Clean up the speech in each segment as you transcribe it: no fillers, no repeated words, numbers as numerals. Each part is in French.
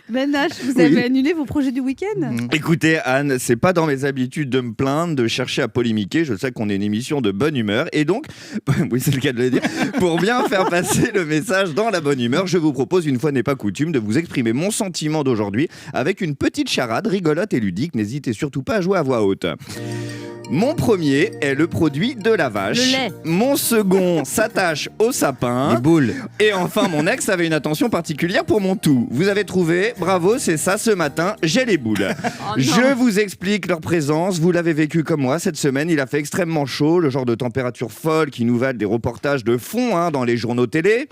Ben H, vous avez annulé vos projets du week-end ? Écoutez Anne, c'est pas dans mes habitudes de me plaindre, de chercher à polémiquer. Je sais qu'on est une émission de bonne humeur et donc, oui c'est le cas de le dire, pour bien faire passer le message dans la bonne humeur, je vous propose une fois n'est pas coutume de vous exprimer mon sentiment d'aujourd'hui avec une petite charade rigolote et ludique. N'hésitez surtout pas à jouer à voix haute. Mon premier est le produit de la vache. Le lait. Mon second s'attache au sapin. Les boules. Et enfin, mon ex avait une attention particulière pour mon tout. Vous avez trouvé, bravo, c'est ça ce matin, j'ai les boules. Je vous explique leur présence, vous l'avez vécu comme moi cette semaine, il a fait extrêmement chaud, le genre de température folle qui nous valent des reportages de fond dans les journaux télé.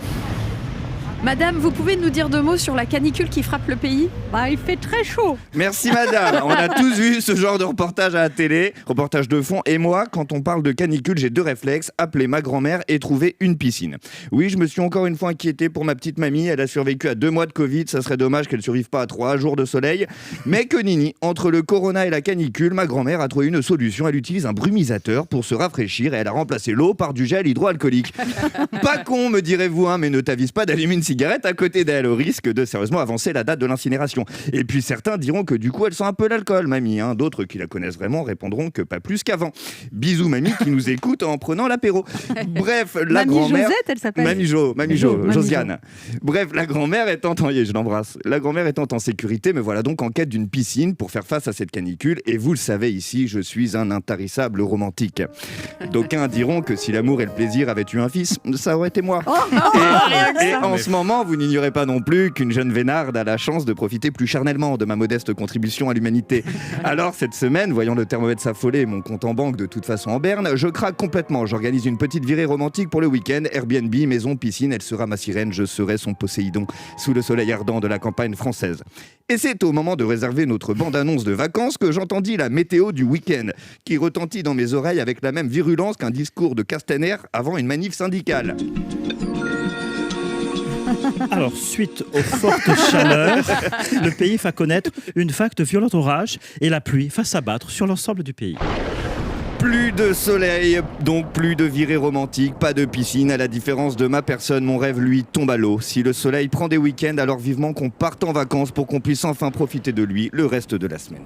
Madame, vous pouvez nous dire 2 mots sur la canicule qui frappe le pays ? Bah, il fait très chaud. Merci madame, on a tous vu ce genre de reportage à la télé, reportage de fond. Et moi, quand on parle de canicule, j'ai 2 réflexes, appeler ma grand-mère et trouver une piscine. Oui, je me suis encore une fois inquiété pour ma petite mamie, elle a survécu à 2 mois de Covid, ça serait dommage qu'elle ne survive pas à 3 jours de soleil. Mais que nini, entre le corona et la canicule, ma grand-mère a trouvé une solution, elle utilise un brumisateur pour se rafraîchir et elle a remplacé l'eau par du gel hydroalcoolique. Pas con me direz-vous, mais ne t'avise pas d'allumer une cigarette à côté d'elle au risque de sérieusement avancer la date de l'incinération. Et puis certains diront que du coup elle sent un peu l'alcool, mamie. D'autres qui la connaissent vraiment répondront que pas plus qu'avant. Bisous mamie qui nous écoute en prenant l'apéro. Bref, la Mamie grand-mère... Josette, elle s'appelle. Mamie Jo, Josiane. Bref, la grand-mère étant je l'embrasse. La grand-mère étant en sécurité, me voilà donc en quête d'une piscine pour faire face à cette canicule. Et vous le savez ici, je suis un intarissable romantique. D'aucuns diront que si l'amour et le plaisir avaient eu un fils, ça aurait été moi. Et en ce moment, vous n'ignorez pas non plus qu'une jeune vénarde a la chance de profiter plus charnellement de ma modeste contribution à l'humanité. Alors cette semaine, voyant le thermomètre s'affoler et mon compte en banque de toute façon en berne, je craque complètement. J'organise une petite virée romantique pour le week-end. Airbnb, maison, piscine, elle sera ma sirène, je serai son Poséidon sous le soleil ardent de la campagne française. Et c'est au moment de réserver notre bande-annonce de vacances que j'entendis la météo du week-end, qui retentit dans mes oreilles avec la même virulence qu'un discours de Castaner avant une manif syndicale. Alors, suite aux fortes chaleurs, le pays va connaître une vague de violents orages et la pluie va s'abattre sur l'ensemble du pays. Plus de soleil, donc plus de virée romantique, pas de piscine. À la différence de ma personne, mon rêve, lui, tombe à l'eau. Si le soleil prend des week-ends, alors vivement qu'on parte en vacances pour qu'on puisse enfin profiter de lui le reste de la semaine.